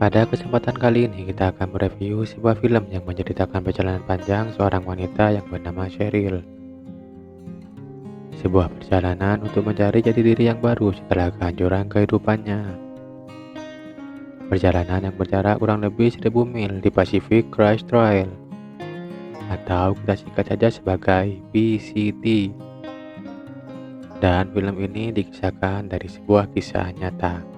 Pada kesempatan kali ini kita akan mereview sebuah film yang menceritakan perjalanan panjang seorang wanita yang bernama Cheryl. Sebuah perjalanan untuk mencari jati diri yang baru setelah kehancuran kehidupannya. Perjalanan yang berjarak kurang lebih 1000 mil di Pacific Crest Trail, atau kita singkat saja sebagai PCT. Dan film ini dikisahkan dari sebuah kisah nyata.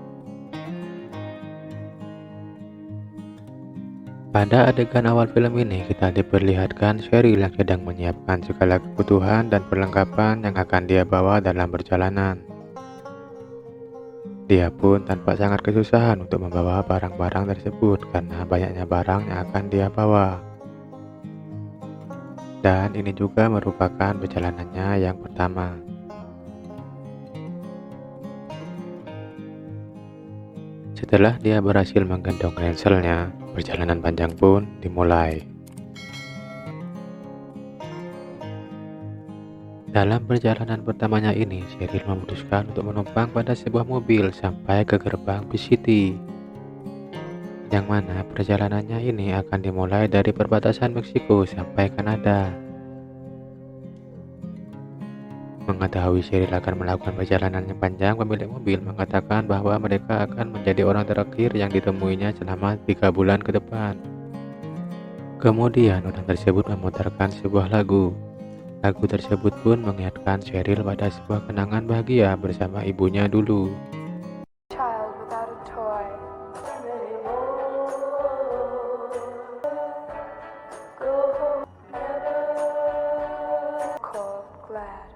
Pada adegan awal film ini, kita diperlihatkan Cheryl yang sedang menyiapkan segala kebutuhan dan perlengkapan yang akan dia bawa dalam perjalanan. Dia pun tampak sangat kesusahan untuk membawa barang-barang tersebut karena banyaknya barang yang akan dia bawa. Dan ini juga merupakan perjalanannya yang pertama. Setelah dia berhasil menggendong ranselnya, perjalanan panjang pun dimulai. Dalam perjalanan pertamanya ini, Cheryl memutuskan untuk menumpang pada sebuah mobil sampai ke gerbang PCT, yang mana perjalanannya ini akan dimulai dari perbatasan Meksiko sampai Kanada. Mengetahui Cheryl akan melakukan perjalanan yang panjang, pemilik mobil mengatakan bahwa mereka akan menjadi orang terakhir yang ditemuinya selama 3 bulan ke depan. Kemudian orang tersebut memutarkan sebuah lagu. Lagu tersebut pun mengingatkan Cheryl pada sebuah kenangan bahagia bersama ibunya dulu. Child without a toy. Go home, cold, glad.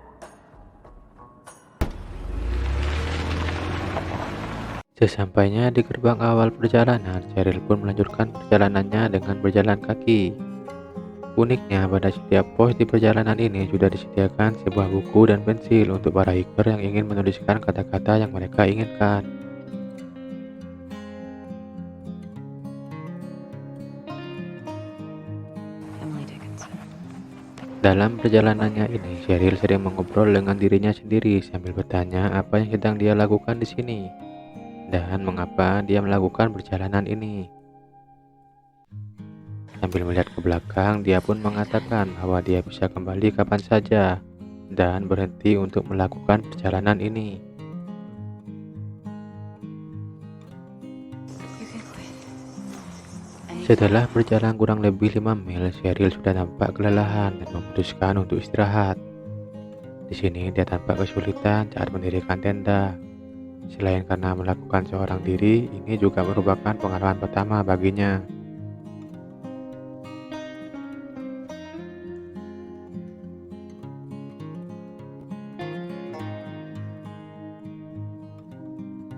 Sesampainya di gerbang awal perjalanan, Cheryl pun melanjutkan perjalanannya dengan berjalan kaki. Uniknya, pada setiap pos di perjalanan ini sudah disediakan sebuah buku dan pensil untuk para hiker yang ingin menuliskan kata-kata yang mereka inginkan. Emily Dickinson. Dalam perjalanannya ini, Cheryl sering mengobrol dengan dirinya sendiri sambil bertanya apa yang sedang dia lakukan di sini dan mengapa dia melakukan perjalanan ini. Sambil melihat ke belakang, dia pun mengatakan bahwa dia bisa kembali kapan saja dan berhenti untuk melakukan perjalanan ini. Setelah berjalan kurang lebih 5 mil, Cheryl sudah tampak kelelahan dan memutuskan untuk istirahat. Di sini dia tampak kesulitan saat mendirikan tenda. Selain karena melakukan seorang diri, ini juga merupakan pengalaman pertama baginya.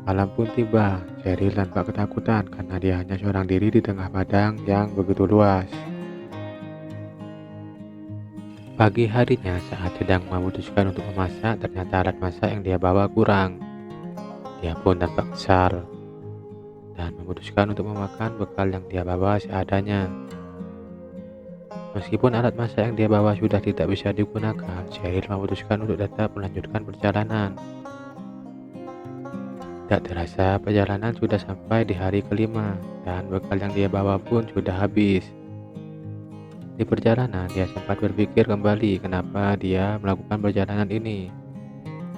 Malam pun tiba. Cheryl tanpa ketakutan karena dia hanya seorang diri di tengah padang yang begitu luas. Pagi harinya, saat sedang memutuskan untuk memasak, ternyata alat masak yang dia bawa kurang. Dia pun tampak kesal dan memutuskan untuk memakan bekal yang dia bawa seadanya. Meskipun alat masak yang dia bawa sudah tidak bisa digunakan, Cheryl memutuskan untuk tetap melanjutkan perjalanan. Tak terasa perjalanan sudah sampai di hari kelima dan bekal yang dia bawa pun sudah habis. Di perjalanan dia sempat berpikir kembali kenapa dia melakukan perjalanan ini,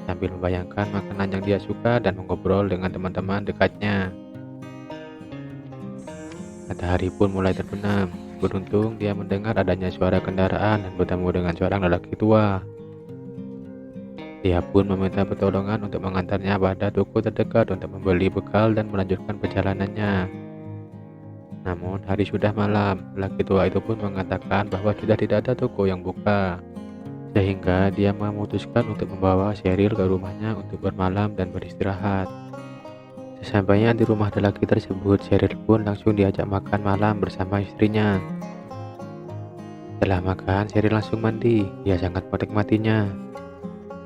sambil membayangkan makanan yang dia suka dan mengobrol dengan teman-teman dekatnya. Matahari pun mulai terbenam. Beruntung dia mendengar adanya suara kendaraan dan bertemu dengan seorang lelaki tua. Dia pun meminta pertolongan untuk mengantarnya pada toko terdekat untuk membeli bekal dan melanjutkan perjalanannya. Namun hari sudah malam, lelaki tua itu pun mengatakan bahwa sudah tidak ada toko yang buka, sehingga dia memutuskan untuk membawa Cheryl ke rumahnya untuk bermalam dan beristirahat. Sesampainya di rumah lelaki tersebut, Cheryl pun langsung diajak makan malam bersama istrinya. Setelah makan, Cheryl langsung mandi. Dia sangat menikmatinya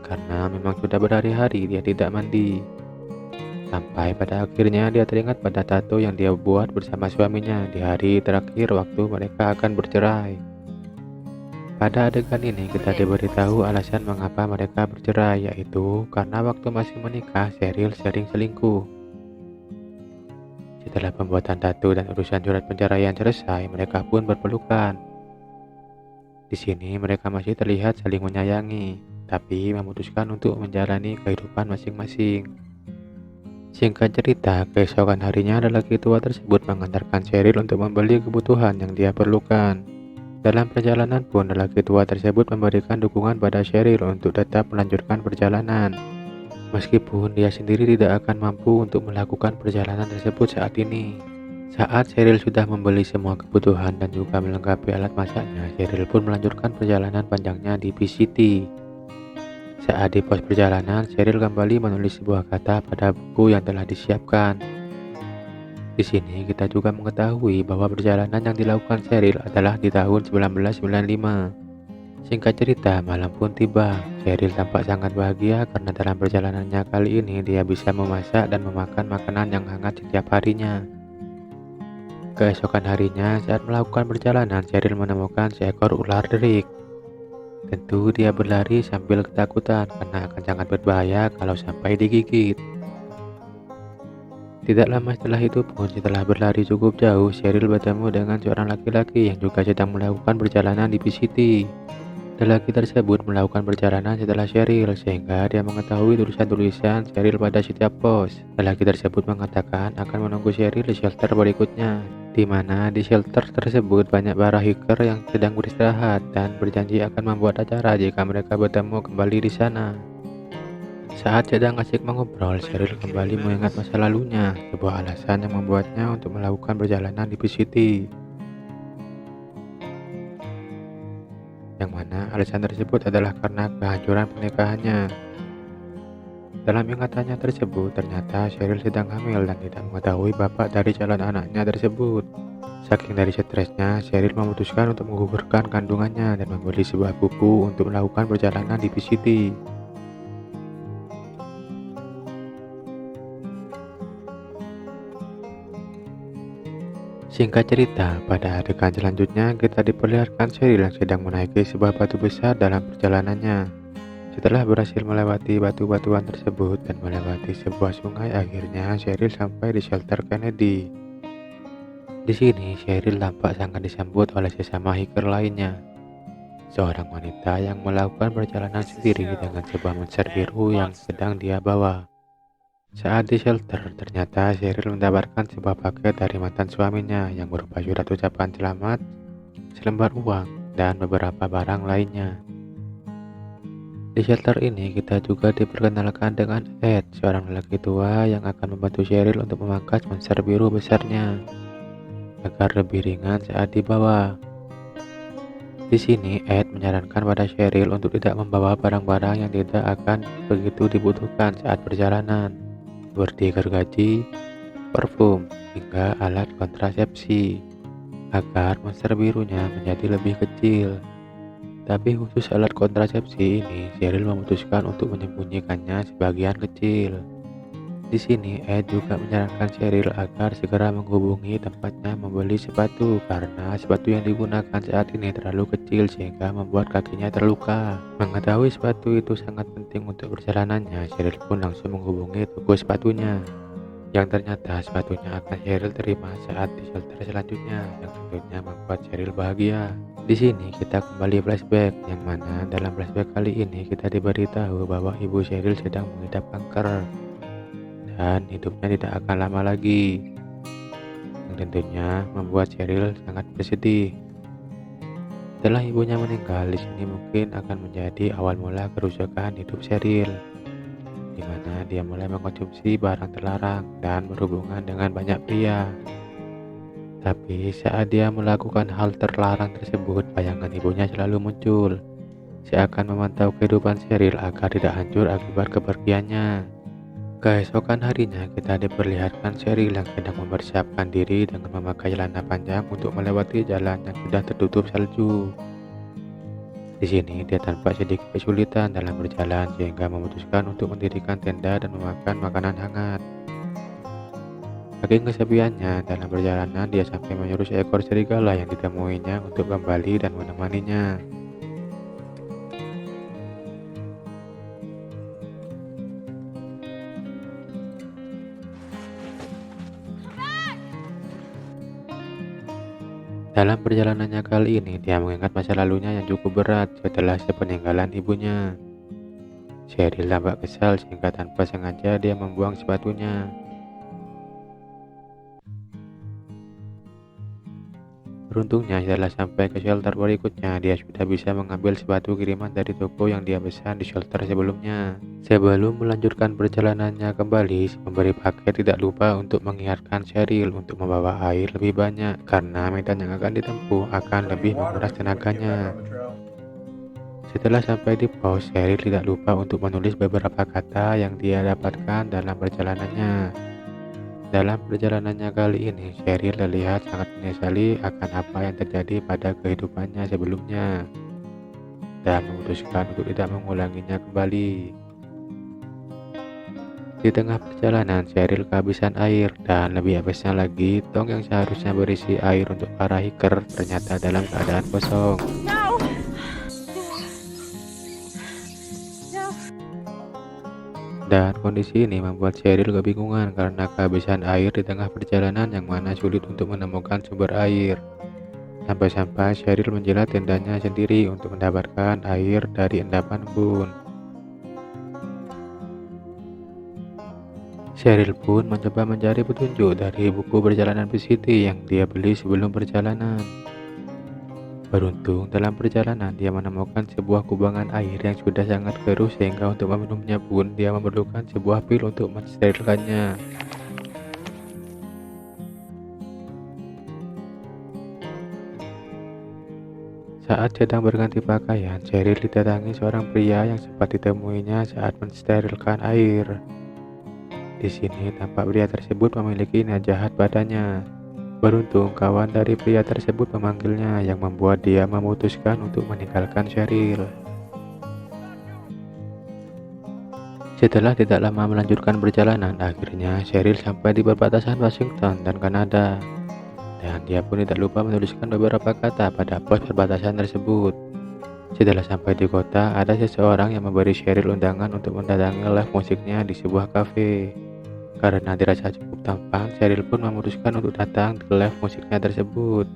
karena memang sudah berhari-hari dia tidak mandi. Sampai pada akhirnya dia teringat pada tato yang dia buat bersama suaminya di hari terakhir waktu mereka akan bercerai. Pada adegan ini kita diberitahu alasan mengapa mereka bercerai, yaitu karena waktu masih menikah Cheryl sering selingkuh. Setelah pembuatan tato dan urusan surat penceraian selesai, mereka pun berpelukan. Di sini mereka masih terlihat saling menyayangi, tapi memutuskan untuk menjalani kehidupan masing-masing. Singkat cerita, keesokan harinya lelaki tua tersebut mengantarkan Cheryl untuk membeli kebutuhan yang dia perlukan. Dalam perjalanan pun, lelaki tua tersebut memberikan dukungan pada Cheryl untuk tetap melanjutkan perjalanan. Meskipun dia sendiri tidak akan mampu untuk melakukan perjalanan tersebut saat ini. Saat Cheryl sudah membeli semua kebutuhan dan juga melengkapi alat masaknya, Cheryl pun melanjutkan perjalanan panjangnya di PCT. Saat di pos perjalanan, Cheryl kembali menulis sebuah kata pada buku yang telah disiapkan. Di sini kita juga mengetahui bahwa perjalanan yang dilakukan Cheryl adalah di tahun 1995. Singkat cerita, malam pun tiba. Cheryl tampak sangat bahagia karena dalam perjalanannya kali ini dia bisa memasak dan memakan makanan yang hangat setiap harinya. Keesokan harinya, saat melakukan perjalanan, Cheryl menemukan seekor ular derik. Tentu dia berlari sambil ketakutan karena akan sangat berbahaya kalau sampai digigit. Tidak lama setelah itu pun, setelah berlari cukup jauh, Cheryl bertemu dengan seorang laki-laki yang juga sedang melakukan perjalanan di PCT. Lelaki tersebut melakukan perjalanan setelah Cheryl, sehingga dia mengetahui tulisan-tulisan Cheryl pada setiap pos. Lelaki tersebut mengatakan akan menunggu Cheryl di shelter berikutnya, di mana di shelter tersebut banyak para hiker yang sedang beristirahat dan berjanji akan membuat acara jika mereka bertemu kembali di sana. Saat sedang asik mengobrol, Cheryl kembali mengingat masa lalunya, sebuah alasan yang membuatnya untuk melakukan perjalanan di PCT. Yang mana alasan tersebut adalah karena kehancuran pernikahannya. Dalam ingatannya tersebut, ternyata Cheryl sedang hamil dan tidak mengetahui bapak dari calon anaknya tersebut. Saking dari stresnya, Cheryl memutuskan untuk menggugurkan kandungannya dan membeli sebuah buku untuk melakukan perjalanan di PCT. Singkat cerita, pada adegan selanjutnya kita diperlihatkan Cheryl yang sedang menaiki sebuah batu besar dalam perjalanannya. Setelah berhasil melewati batu-batuan tersebut dan melewati sebuah sungai, akhirnya Cheryl sampai di shelter Kennedy. Di sini, Cheryl tampak sangat disambut oleh sesama hiker lainnya. Seorang wanita yang melakukan perjalanan sendiri dengan sebuah monster biru yang sedang dia bawa. Saat di shelter, ternyata Cheryl mendapatkan sebuah paket dari mantan suaminya yang berupa surat ucapan selamat, selembar uang, dan beberapa barang lainnya. Di shelter ini kita juga diperkenalkan dengan Ed, seorang lelaki tua yang akan membantu Cheryl untuk memangkas monster biru besarnya agar lebih ringan saat dibawa. Di sini Ed menyarankan pada Cheryl untuk tidak membawa barang-barang yang tidak akan begitu dibutuhkan saat perjalanan, seperti gergaji, parfum, hingga alat kontrasepsi, agar monster birunya menjadi lebih kecil. Tapi khusus alat kontrasepsi ini, Cheryl memutuskan untuk menyembunyikannya sebagian kecil. Di sini, Ed juga menyarankan Cheryl agar segera menghubungi tempatnya membeli sepatu karena sepatu yang digunakan saat ini terlalu kecil sehingga membuat kakinya terluka. Mengetahui sepatu itu sangat penting untuk perjalanannya, Cheryl pun langsung menghubungi toko sepatunya. Yang ternyata sepatunya akan Cheryl terima saat di shelter selanjutnya, yang tentunya membuat Cheryl bahagia. Di sini kita kembali flashback, yang mana dalam flashback kali ini kita diberitahu bahwa ibu Cheryl sedang mengidap kanker dan hidupnya tidak akan lama lagi, yang tentunya membuat Cheryl sangat bersedih. Setelah ibunya meninggal, di sini mungkin akan menjadi awal mula kerusakan hidup Cheryl, di mana dia mulai mengkonsumsi barang terlarang dan berhubungan dengan banyak pria. Tapi saat dia melakukan hal terlarang tersebut, bayangan ibunya selalu muncul, seakan memantau kehidupan Cheryl agar tidak hancur akibat kepergiannya. Keesokan harinya kita diperlihatkan Cheryl yang sedang mempersiapkan diri dengan memakai celana panjang untuk melewati jalan yang sudah tertutup salju. Di sini dia tampak sedikit kesulitan dalam berjalan sehingga memutuskan untuk mendirikan tenda dan memakan makanan hangat. Saking kesepiannya dalam perjalanan, dia sampai menyuruh seekor serigala yang ditemuinya untuk kembali dan menemaninya. Dalam perjalanannya kali ini, dia mengingat masa lalunya yang cukup berat setelah sepeninggalan ibunya. Cheryl tampak kesal sehingga tanpa sengaja dia membuang sepatunya. Beruntungnya setelah sampai ke shelter berikutnya, dia sudah bisa mengambil sepatu kiriman dari toko yang dia pesan di shelter sebelumnya. Sebelum melanjutkan perjalanannya kembali, si pemberi paket tidak lupa untuk mengingatkan Cheryl untuk membawa air lebih banyak karena medan yang akan ditempuh akan lebih menguras tenaganya. Setelah sampai di pos, Cheryl tidak lupa untuk menulis beberapa kata yang dia dapatkan dalam perjalanannya. Dalam perjalanannya kali ini, Cheryl terlihat sangat menyesali akan apa yang terjadi pada kehidupannya sebelumnya dan memutuskan untuk tidak mengulanginya kembali. Di tengah perjalanan, Cheryl kehabisan air dan lebih habisnya lagi, tong yang seharusnya berisi air untuk para hiker ternyata dalam keadaan kosong. No! No! Dan kondisi ini membuat Cheryl kebingungan karena kehabisan air di tengah perjalanan yang mana sulit untuk menemukan sumber air. Sampai-sampai Cheryl menjilat tendanya sendiri untuk mendapatkan air dari endapan embun. Cheryl pun mencoba mencari petunjuk dari buku perjalanan PCT yang dia beli sebelum perjalanan. Beruntung dalam perjalanan dia menemukan sebuah kubangan air yang sudah sangat keruh sehingga untuk meminumnya pun dia memerlukan sebuah pil untuk mensterilkannya. Saat sedang berganti pakaian, Cheryl didatangi seorang pria yang sempat ditemuinya saat mensterilkan air. Di sini tampak pria tersebut memiliki niat jahat padanya. Beruntung kawan dari pria tersebut memanggilnya yang membuat dia memutuskan untuk meninggalkan Cheryl. Setelah tidak lama melanjutkan perjalanan, akhirnya Cheryl sampai di perbatasan Washington dan Kanada. Dan dia pun tidak lupa menuliskan beberapa kata pada pos perbatasan tersebut. Setelah sampai di kota, ada seseorang yang memberi Cheryl undangan untuk mendatangi live musiknya di sebuah kafe. Karena dirasa cukup tampan, Cheryl pun memutuskan untuk datang ke live musiknya tersebut.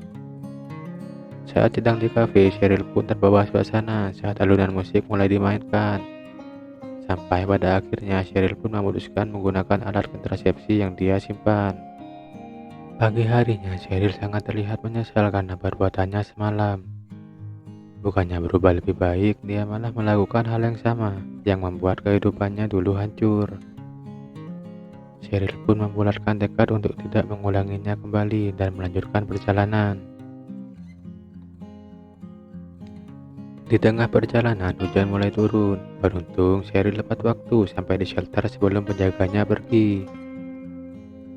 Saat sedang di kafe, Cheryl pun terbawa suasana saat alunan musik mulai dimainkan. Sampai pada akhirnya Cheryl pun memutuskan menggunakan alat kontrasepsi yang dia simpan. Pagi harinya, Cheryl sangat terlihat menyesal karena perbuatannya semalam. Bukannya berubah lebih baik, dia malah melakukan hal yang sama yang membuat kehidupannya dulu hancur. Cheryl pun membulatkan tekad untuk tidak mengulanginya kembali dan melanjutkan perjalanan. Di tengah perjalanan, hujan mulai turun. Beruntung, Cheryl tepat waktu sampai di shelter sebelum penjaganya pergi.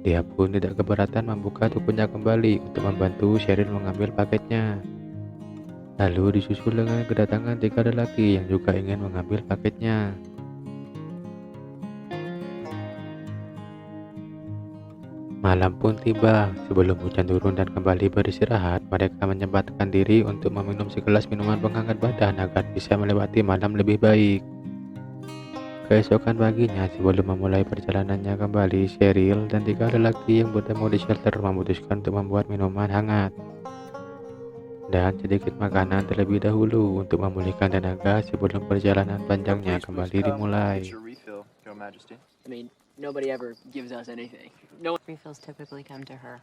Dia pun tidak keberatan membuka tokonya kembali untuk membantu Cheryl mengambil paketnya. Lalu disusul dengan kedatangan 3 lelaki yang juga ingin mengambil paketnya. Malam pun tiba. Sebelum hujan turun dan kembali beristirahat, mereka menyempatkan diri untuk meminum segelas minuman penghangat badan agar bisa melewati malam lebih baik. Keesokan paginya, sebelum memulai perjalanannya kembali, Cheryl dan 3 lelaki yang bertemu di shelter memutuskan untuk membuat minuman hangat dan sedikit makanan terlebih dahulu untuk memulihkan tenaga sebelum perjalanan panjangnya kembali dimulai. I mean, nobody ever gives us anything. No one Refills typically come to her.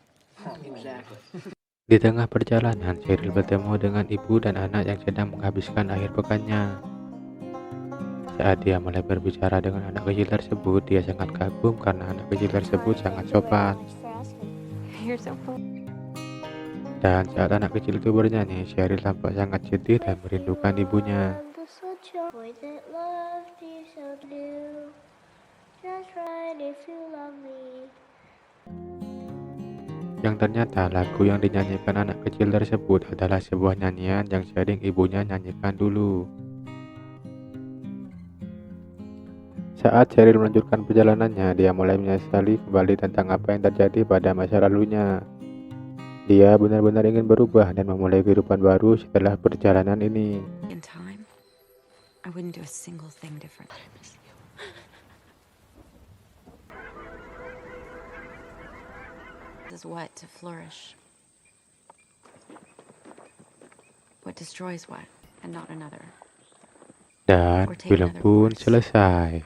exactly. Di tengah perjalanan, Cheryl bertemu dengan ibu dan anak yang sedang menghabiskan akhir pekannya. Saat dia mulai berbicara dengan anak kecil tersebut, dia sangat kagum karena anak kecil tersebut sangat sopan. You're so cool. Dan saat anak kecil itu bernyanyi, Cheryl tampak sangat sedih dan merindukan ibunya. Yang ternyata lagu yang dinyanyikan anak kecil tersebut adalah sebuah nyanyian yang sering ibunya nyanyikan dulu. Saat Cheryl melanjutkan perjalanannya, dia mulai menyesali kembali tentang apa yang terjadi pada masa lalunya. Dia benar-benar ingin berubah dan memulai kehidupan baru setelah perjalanan ini. In time, I wouldn't do a single thing different. This is what to flourish. what destroys what, and not another. Dan Or take film another pun course. selesai.